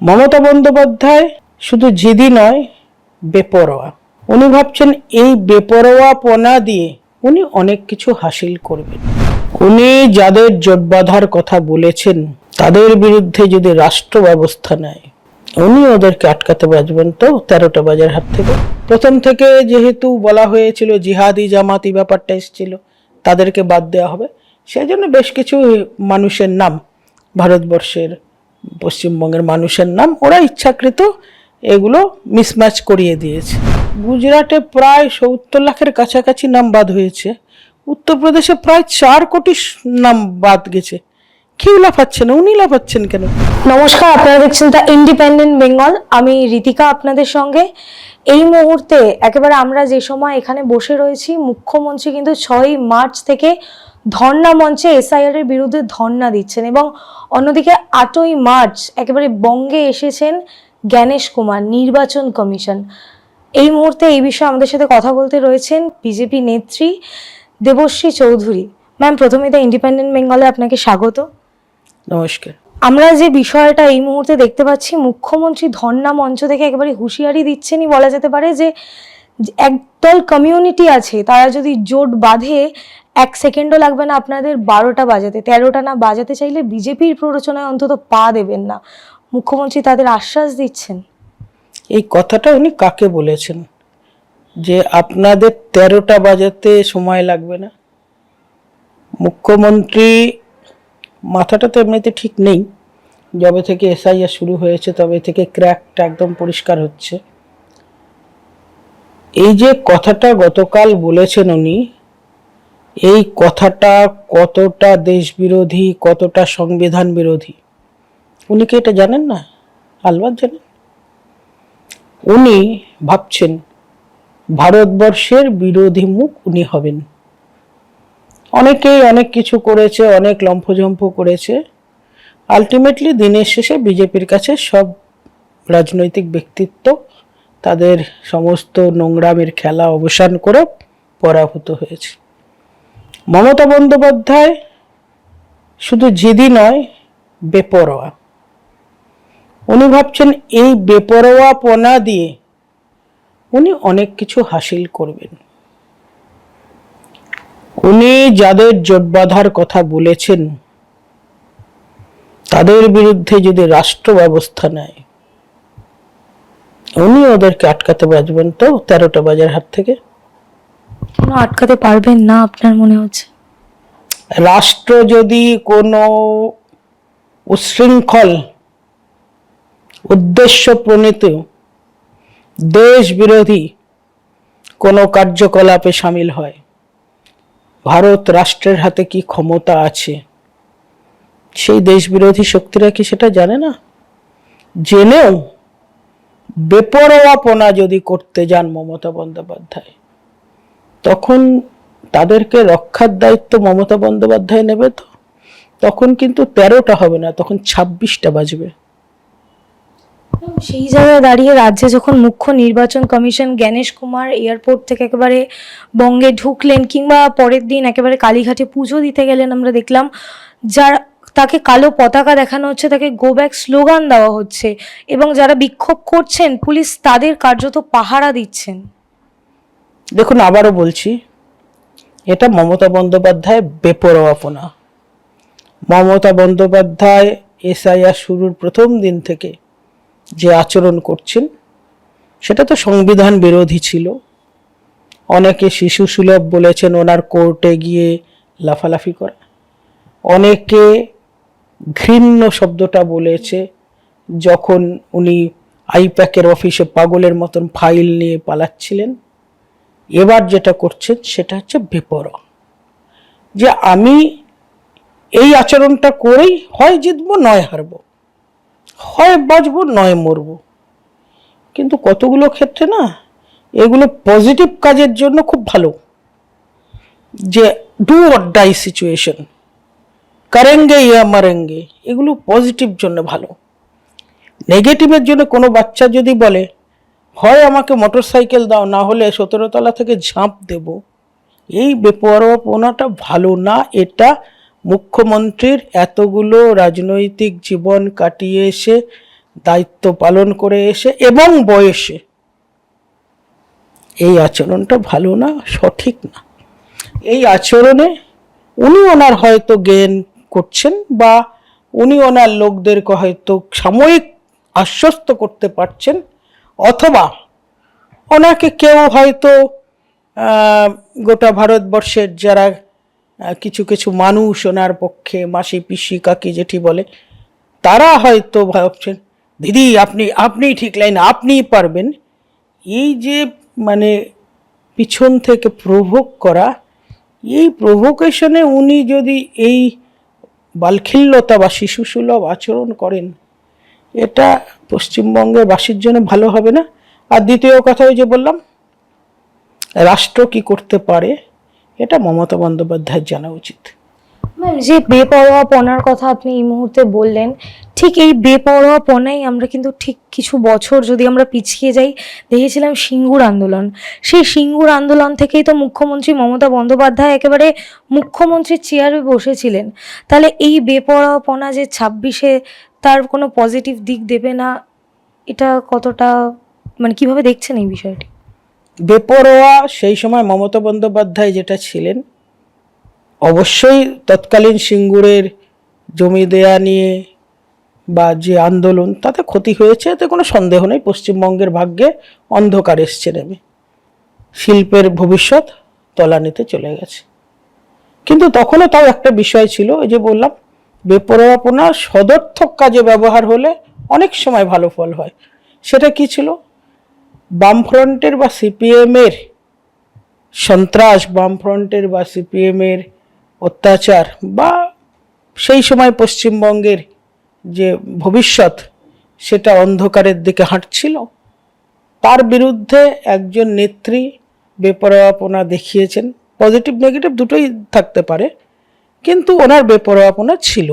মমতা বন্দ্যোপাধ্যায় শুধু জিদি নয়, বেপরোয়া। উনি ভাবছেন এই বেপরোয়াপনা দিয়ে উনি অনেক কিছু হাসিল করবেন। উনি যাদের জোট বাঁধার কথা বলেছেন তাদের বিরুদ্ধে যদি রাষ্ট্র ব্যবস্থা নেয়, উনি ওদেরকে আটকাতে পারবেন তো 13টা বাজার হাত থেকে। প্রথম থেকে যেহেতু বলা হয়েছিল জিহাদি জামাতি ব্যাপারটা এসেছিল, তাদেরকে বাদ দেওয়া হবে, সেই জন্য বেশ কিছু মানুষের নাম, ভারতবর্ষের পশ্চিমবঙ্গের মানুষের নাম ওরা ইচ্ছাকৃত এগুলো মিসম্যাচ করিয়ে দিয়েছে। গুজরাটে প্রায় 70 লাখের কাছাকাছি নাম বাদ হয়েছে, উত্তরপ্রদেশে প্রায় 4 কোটি নাম বাদ গেছে। কেউ লাফাচ্ছে না, উনি লাফাচ্ছেন কেন? নমস্কার, আপনারা দেখছেন দ্য ইন্ডিপেন্ডেন্ট বেঙ্গল। আমি ঋতিকা আপনাদের সঙ্গে। এই মুহূর্তে একেবারে আমরা যে সময় এখানে বসে রয়েছি, মুখ্যমন্ত্রী কিন্তু 6ই মার্চ থেকে ধর্ণা মঞ্চে এসআইআর এর বিরুদ্ধে ধর্ণা দিচ্ছেন এবং অন্যদিকে 8ই মার্চ একেবারে বঙ্গে এসেছেন জ্ঞানেশ কুমার, নির্বাচন কমিশন। এই মুহূর্তে এই বিষয়ে আমাদের সাথে কথা বলতে রয়েছেন বিজেপি নেত্রী দেবশ্রী চৌধুরী। ম্যাম, প্রথমে দ্য ইন্ডিপেন্ডেন্ট বেঙ্গলে আপনাকে স্বাগত। নমস্কার। আমরা যে বিষয়টা এই মুহূর্তে দেখতে পাচ্ছি, মুখ্যমন্ত্রী ধর্ণা মঞ্চ থেকে একেবারে হুঁশিয়ারি দিচ্ছেনই বলা যেতে পারে যে একদল কমিউনিটি আছে, তারা যদি জোট বাঁধে 1 সেকেন্ডও লাগবে না আপনাদের 12টা বাজাতে, 13টা না বাজাতে চাইলে বিজেপির প্ররোচনায় অন্তত পা দেবেন না। মুখ্যমন্ত্রী তাদের আশ্বাস দিচ্ছেন। এই কথাটা উনি কাকে বলেছেন যে আপনাদের 13টা বাজাতে সময় লাগবে না? মুখ্যমন্ত্রী মাথাটা তো এমনিতে ঠিক নেই। যবে থেকে এসআইআর শুরু হয়েছে তবে থেকে ক্র্যাকটা একদম পরিষ্কার হচ্ছে। এই যে কথাটা গতকাল বলেছেন উনি, এই কথাটা কতটা দেশ বিরোধী, কতটা সংবিধান বিরোধী উনি কি এটা জানেন না? আলবাত জানেন। উনি ভাবছেন ভারতবর্ষের বিরোধী মুখ উনি হবেন। অনেকেই অনেক কিছু করেছে, অনেক লম্ফঝম্প করেছে। আলটিমেটলি দিনের শেষে বিজেপির কাছে সব রাজনৈতিক ব্যক্তিত্ব তাদের সমস্ত নোংরামের খেলা অবসান করে পরাভূত হয়েছে। মমতা বন্দ্যোপাধ্যায় শুধু জিদি নয়, বেপরোয়া। উনি ভাবছেন এই বেপরোয়াপনা দিয়ে উনি অনেক কিছু হাসিল করবেন। উনি যাদের জোট বাঁধার কথা বলেছেন তাদের বিরুদ্ধে যদি রাষ্ট্র ব্যবস্থা নেয়, উনি ওদেরকে আটকাতে পারবেন তো 13টা বাজার হাত থেকে। কেন আটকাতে পারবেন না আপনার মনে হচ্ছে? রাষ্ট্র যদি কোনো উচ্ছৃঙ্খল উদ্দেশ্য প্রণীত দেশ বিরোধী কোনো কার্যকলাপে সামিল হয়, ভারত রাষ্ট্রের হাতে কি ক্ষমতা আছে সেই দেশ বিরোধী শক্তিরা কি সেটা জানে না? জেনেও বেপরোয়াপনা যদি করতে যান মমতা বন্দ্যোপাধ্যায়, তখন তাদেরকে রক্ষার দায়িত্ব মমতা বন্দ্যোপাধ্যায় নেবে তো। তখন কিন্তু 13টা হবে না, তখন 26টা বাজবে। সেই জায়গায় দাঁড়িয়ে রাজ্যে যখন মুখ্য নির্বাচন কমিশন জ্ঞানেশ কুমার এয়ারপোর্ট থেকে একেবারে বঙ্গে ঢুকলেন, কিংবা পরের দিন একেবারে কালীঘাটে পুজো দিতে গেলেন, আমরা দেখলাম যার তাকে কালো পতাকা দেখানো হচ্ছে, তাকে গো ব্যাক স্লোগান দেওয়া হচ্ছে এবং যারা বিক্ষোভ করছেন পুলিশ তাদের কার্যত পাহারা দিচ্ছেন। দেখুন, আবারও বলছি, এটা মমতা বন্দ্যোপাধ্যায় বেপরোয়াপনা। মমতা বন্দ্যোপাধ্যায় এসআইআর শুরুর প্রথম দিন থেকে যে আচরণ করছেন সেটা তো সংবিধান বিরোধী ছিল। অনেকে শিশু সুলভ বলেছেন ওনার কোর্টে গিয়ে লাফালাফি করা, অনেকে ঘৃণ্য শব্দটা বলেছে যখন উনি আইপ্যাকের অফিসে পাগলের মতন ফাইল নিয়ে পালাচ্ছিলেন। এবার যেটা করছেন সেটা হচ্ছে বেপরোয়া, যে আমি এই আচরণটা করেই হয় জিতবো নয় হারবো, হয় বাঁচবো নয় মরবো। কিন্তু কতগুলো ক্ষেত্রে না এগুলো পজিটিভ কাজের জন্য খুব ভালো, যে ডু অর ডাই সিচুয়েশন, করেঙ্গে ইয়া মারেঙ্গে, এগুলো পজিটিভ জন্য ভালো। নেগেটিভের জন্য কোনো বাচ্চা যদি বলে হয় আমাকে মোটর সাইকেল দাও, না হলে 17 তলা থেকে ঝাঁপ দেব, এই বেপরোয়াপনাটা ভালো না। এটা মুখ্যমন্ত্রীর এতগুলো রাজনৈতিক জীবন কাটিয়ে এসে দায়িত্ব পালন করে এসে এবং বয়সে এই আচরণটা ভালো না, সঠিক না। এই আচরণে উনি ওনার হয়তো গেইন করছেন বা উনি ওনার লোকদেরকে হয়তো সাময়িক আশ্বস্ত করতে পারছেন, অথবা ওনাকে কেউ হয়তো গোটা ভারতবর্ষের যারা কিছু কিছু মানুষ ওনার পক্ষে, মাসি পিসি কাকি জেঠি বলে, তারা হয়তো ভাবছেন দিদি আপনি ঠিক লাইন, আপনিই পারবেন। এই যে মানে পিছন থেকে প্রভোগ করা, এই প্রভোকেশনে উনি যদি এই বালখিল্যতা বা শিশুসুলভ আচরণ করেন, এটা পশ্চিমবঙ্গের বাসীর জন্য ভালো হবে না। আর দ্বিতীয় কথা ওই যে বললাম, রাষ্ট্র কি করতে পারে, এটা মমতা বন্দ্যোপাধ্যায়ের জানা উচিত। ম্যাম, যে বেপরোয়াপনার কথা আপনি এই মুহূর্তে বললেন, ঠিক এই বেপরোয়াপনাই আমরা কিন্তু ঠিক কিছু বছর যদি আমরা পিছিয়ে যাই, দেখেছিলাম সিঙ্গুর আন্দোলন। সেই সিঙ্গুর আন্দোলন থেকেই তো মুখ্যমন্ত্রী মমতা বন্দ্যোপাধ্যায় একেবারে মুখ্যমন্ত্রীর চেয়ারে বসেছিলেন। তাহলে এই বেপরোয়াপনা যে 26-এ তার কোনো পজিটিভ দিক দেবে না, এটা কতটা মানে কিভাবে দেখছেন এই বিষয়টি? বেপরোয়া সেই সময় মমতা বন্দ্যোপাধ্যায় যেটা ছিলেন, অবশ্যই তৎকালীন সিঙ্গুরের জমি দেয়া নিয়ে বা যে আন্দোলন, তাতে ক্ষতি হয়েছে, এতে কোনো সন্দেহ নেই। পশ্চিমবঙ্গের ভাগ্যে অন্ধকার এসছে নেমে, শিল্পের ভবিষ্যৎ তলানিতে চলে গেছে। কিন্তু তখনও তাও একটা বিষয় ছিল, ওই যে বললাম, বেপরোয়াপনা সদর্থক কাজে ব্যবহার হলে অনেক সময় ভালো ফল হয়। সেটা কি ছিল? বামফ্রন্টের বা সিপিএমের সন্ত্রাস, বামফ্রন্টের বা সিপিএমের অত্যাচার, বা সেই সময় পশ্চিমবঙ্গের যে ভবিষ্যৎ সেটা অন্ধকারের দিকে হাঁটছিল, তার বিরুদ্ধে একজন নেত্রী বেপরোয়াপনা দেখিয়েছেন। পজিটিভ নেগেটিভ দুটোই থাকতে পারে, কিন্তু ওনার বেপরোয়াপনা ছিল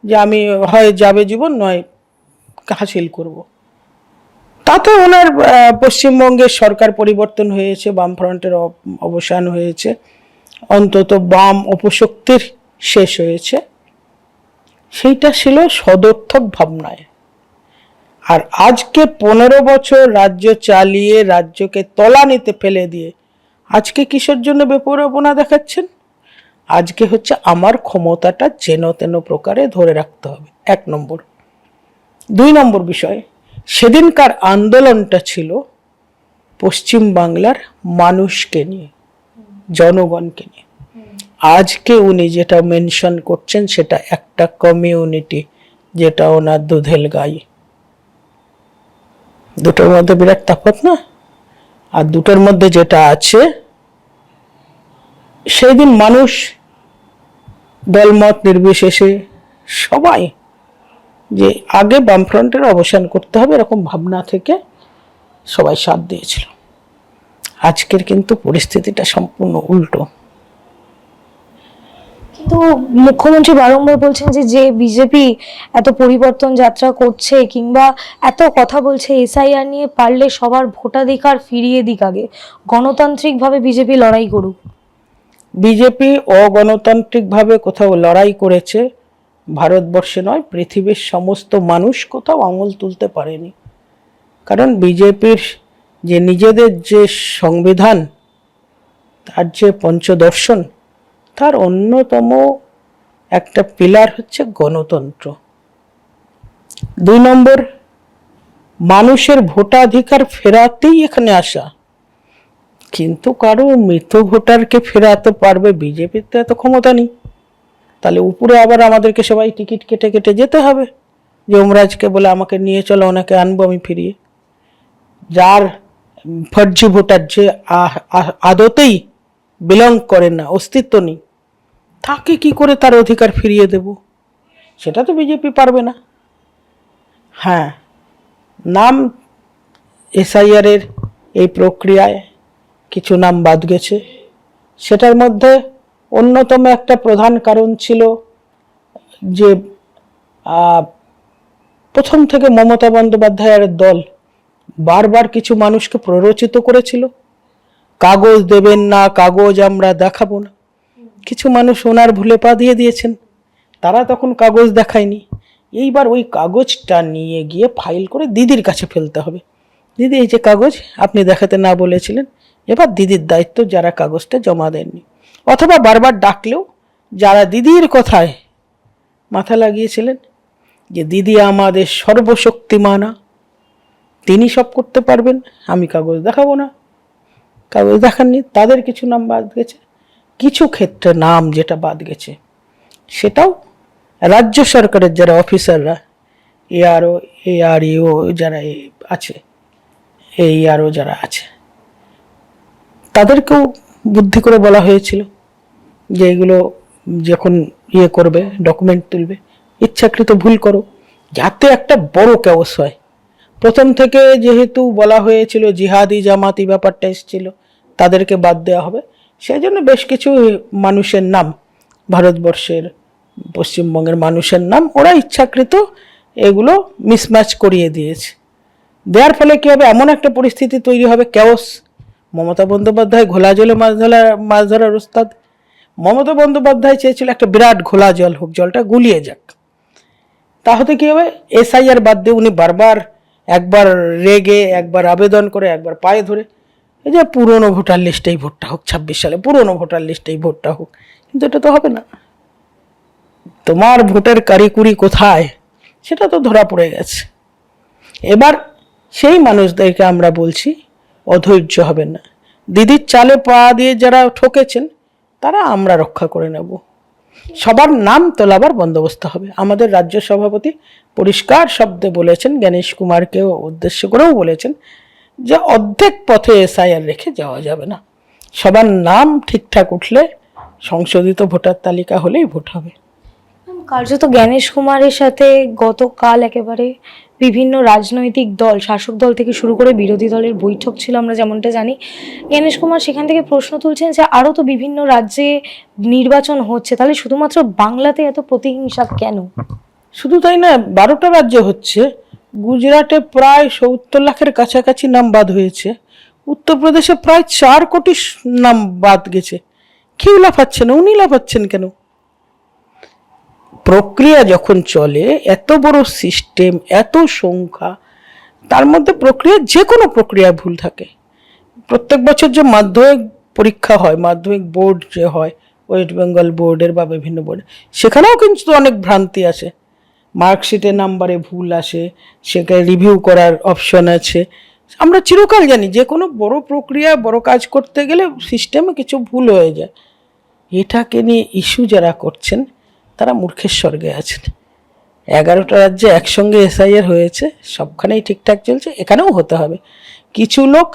যে আমি হয় যাবে জীবন, নয় হাসিল করব। তাতে ওনার পশ্চিমবঙ্গের সরকার পরিবর্তন হয়েছে, বামফ্রন্টের অবসান হয়েছে, অন্তত বাম অপশক্তির শেষ হয়েছে। সেইটা ছিল সদর্থক ভাবনায়। আর আজকে 15 বছর রাজ্য চালিয়ে রাজ্যকে তলানিতে ফেলে দিয়ে আজকে কিসের জন্য বেপরোয়াপনা দেখাচ্ছেন? আজকে হচ্ছে আমার ক্ষমতাটা যেন তেন প্রকারে ধরে রাখতে হবে, 1 নম্বর। 2 নম্বর বিষয়, সেদিনকার আন্দোলনটা ছিল পশ্চিম বাংলার মানুষকে নিয়ে, জনগণকে নিয়ে। আজকে উনি যেটা মেনশন করছেন সেটা একটা কমিউনিটি, যেটা ওনার দুধেল গাই। দুটোর মধ্যে বিরাট তফাৎ না? আর দুটোর মধ্যে যেটা আছে, সেই দিন মানুষ দলমত নির্বিশেষে সবাই যে আগে বামফ্রন্টের অবসান করতে হবে এরকম ভাবনা থেকে সবাই সাথ দিয়েছিল। আজকের কিন্তু পরিস্থিতিটা সম্পূর্ণ উল্টো। কিন্তু মুখ্যমন্ত্রী বারংবার বলছেন যে বিজেপি এত পরিবর্তন যাত্রা করছে কিংবা এত কথা বলছে এসআইআর নিয়ে, পারলে সবার ভোটাধিকার ফিরিয়ে দিক, আগে গণতান্ত্রিকভাবে বিজেপি লড়াই করুক। বিজেপি অগণতান্ত্রিকভাবে কোথাও লড়াই করেছে ভারতবর্ষে নয়, পৃথিবীর সমস্ত মানুষ কোথাও আঙুল তুলতে পারেনি। কারণ বিজেপির যে নিজেদের যে সংবিধান, তার যে পঞ্চদর্শন, তার অন্যতম একটা পিলার হচ্ছে গণতন্ত্র। 2 নম্বর, মানুষের ভোটাধিকার ফেরাতেই এখানে আসা। কিন্তু কারো মৃত ভোটারকে ফেরাতে পারবে বিজেপির তো এত ক্ষমতা নেই। তাহলে উপরে আবার আমাদেরকে সবাই টিকিট কেটে কেটে যেতে হবে, যে যমরাজকে বলে আমাকে নিয়ে চলো, ওনাকে আনবো আমি ফিরিয়ে। যার ফর্জি ভোটার, যে আদতেই বিলং করেন না, অস্তিত্ব নেই, তাকে কি করে তার অধিকার ফিরিয়ে দেব? সেটা তো বিজেপি পারবে না। হ্যাঁ, নাম এসআইআরের এই প্রক্রিয়ায় কিছু নাম বাদ গেছে। সেটার মধ্যে অন্যতম একটা প্রধান কারণ ছিল যে প্রথম থেকে মমতা বন্দ্যোপাধ্যায়ের দল বারবার কিছু মানুষকে প্ররোচিত করেছিল, কাগজ দেবেন না, কাগজ আমরা দেখাবো না। কিছু মানুষ ওনার ভুলে পা দিয়ে দিয়েছেন, তারা তখন কাগজ দেখায়নি। এইবার ওই কাগজটা নিয়ে গিয়ে ফাইল করে দিদির কাছে ফেলতে হবে। দিদি এই যে কাগজ আপনি দেখাতে না বলেছিলেন, এবার দিদির দায়িত্ব যারা কাগজটা জমা দেননি, অথবা বারবার ডাকলেও যারা দিদির কথায় মাথা লাগিয়েছিলেন যে দিদি আমাদের সর্বশক্তিমানা, তিনি সব করতে পারবেন, আমি কাগজ দেখাবো না, কাগজ দেখাননি, তাদের কিছু নাম বাদ গেছে। কিছু ক্ষেত্রে নাম যেটা বাদ গেছে সেটাও রাজ্য সরকারের যারা অফিসাররা, এআরও এআরইও যারা আছে, এইআরও যারা আছে, তাদেরকেও বুদ্ধি করে বলা হয়েছিল যে এগুলো যখন করবে, ডকুমেন্ট তুলবে, ইচ্ছাকৃত ভুল করো, যাতে একটা বড় ক্যাওস হয়। প্রথম থেকে যেহেতু বলা হয়েছিল জিহাদি জামাতি ব্যাপারটা এসেছিল, তাদেরকে বাদ দেওয়া হবে, সেই জন্য বেশ কিছু মানুষের নাম, ভারতবর্ষের পশ্চিমবঙ্গের মানুষের নাম ওরা ইচ্ছাকৃত এগুলো মিসম্যাচ করিয়ে দিয়েছে। দেওয়ার ফলে কী হবে, এমন একটা পরিস্থিতি তৈরি হবে, ক্যাওস। মমতা বন্দ্যোপাধ্যায় ঘোলা জলে মাছ ধরার ওস্তাদ। মমতা বন্দ্যোপাধ্যায় চেয়েছিল একটা বিরাট ঘোলা জল হোক, জলটা গুলিয়ে যাক। তাহলে কী হবে, এসআইআর বাদ দিয়ে উনি বারবার একবার রেগে, একবার আবেদন করে, একবার পায়ে ধরে এই যে পুরনো ভোটার লিস্টেই ভোটটা হোক, 26 সালে পুরনো ভোটার লিস্টেই ভোটটা হোক, কিন্তু এটা তো হবে না। তোমার ভোটের কারিকুরি কোথায় সেটা তো ধরা পড়ে গেছে। এবার সেই মানুষদেরকে আমরা বলছি অধৈর্য হবেন না। দিদির চালে পা দিয়ে যারা ঠকেছেন তারা আমরা রক্ষা করে নেব। সবার নাম তোলাবার বন্দোবস্ত হবে। আমাদের রাজ্য সভাপতি পরিষ্কার শব্দে বলেছেন, জ্ঞানেশ কুমারকেও উদ্দেশ্য করেও বলেছেন যে অর্ধেক পথে এসআইআর রেখে যাওয়া যাবে না। সবার নাম ঠিকঠাক উঠলে, সংশোধিত ভোটার তালিকা হলেই ভোট হবে। কার্যত জ্ঞানেশ কুমারের সাথে গতকাল একেবারে বিভিন্ন রাজনৈতিক দল, শাসক দল থেকে শুরু করে বিরোধী দলের বৈঠক ছিল, আমরা যেমনটা জানি। জ্ঞানেশ কুমার সেখান থেকে প্রশ্ন তুলছেন যে আরও তো বিভিন্ন রাজ্যে নির্বাচন হচ্ছে, তাহলে শুধুমাত্র বাংলাতে এত প্রতিহিংসা কেন? শুধু তাই না, 12টা রাজ্যে হচ্ছে। গুজরাটে প্রায় 70 লাখের কাছাকাছি নাম বাদ হয়েছে। উত্তরপ্রদেশে প্রায় 4 কোটি নাম বাদ গেছে। কেউ লাফাচ্ছে না, উনি লাফাচ্ছেন কেন? প্রক্রিয়া যখন চলে, এত বড় সিস্টেম, এত সংখ্যা, তার মধ্যে প্রক্রিয়া, যে কোনো প্রক্রিয়ায় ভুল থাকে। প্রত্যেক বছর যে মাধ্যমিক পরীক্ষা হয়, মাধ্যমিক বোর্ড যে হয়, ওয়েস্ট বেঙ্গল বোর্ডের বা বিভিন্ন বোর্ডে, সেখানেও কিন্তু অনেক ভ্রান্তি আসে। মার্কশিটের নাম্বারে ভুল আসে, সেখানে রিভিউ করার অপশন আছে। আমরা চিরকাল জানি যে কোনো বড় প্রক্রিয়া, বড় কাজ করতে গেলে সিস্টেমে কিছু ভুল হয়ে যায়। এটাকে নিয়ে ইস্যু যারা করছেন তারা মূর্খের স্বর্গে আছেন। 11টা রাজ্যে একসঙ্গে এসআইআর হয়েছে, সবখানেই ঠিকঠাক চলছে, এখানেও হতে হবে। কিছু লোক,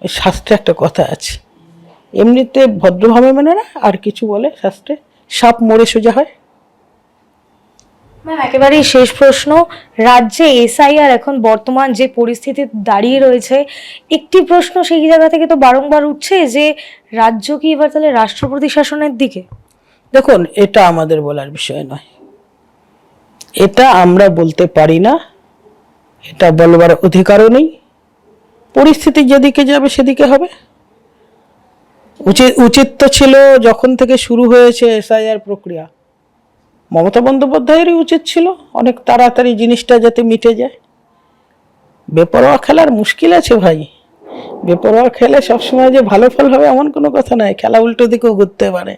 শাস্ত্রে একটা কথা আছে, এমনিতে ভদ্রভাবে মেনে না, আর কিছু বলে শাস্ত্রে, সাপ মরে সোজা হয়। ম্যাম, একেবারেই শেষ প্রশ্ন, রাজ্যে এসআইআর এখন বর্তমান যে পরিস্থিতি দাঁড়িয়ে রয়েছে, একটি প্রশ্ন সেই জায়গা থেকে তো বারংবার উঠছে যে রাজ্য কি এবার তাহলে রাষ্ট্রপতি শাসনের দিকে? দেখুন, এটা আমাদের বলার বিষয় নয়, এটা আমরা বলতে পারি না, এটা বলবার অধিকারও নেই। পরিস্থিতি যেদিকে যাবে সেদিকে হবে। উচিত তো ছিল, যখন থেকে শুরু হয়েছে এসআইআর প্রক্রিয়া, মমতা বন্দ্যোপাধ্যায়েরই উচিত ছিল অনেক তাড়াতাড়ি জিনিসটা যাতে মিটে যায়। বেপরোয়া খেলার মুশকিল আছে ভাই। বেপরোয়া খেলে সবসময় যে ভালো ফল হবে এমন কোনো কথা নয়, খেলা উল্টো দিকেও ঘুরতে পারে।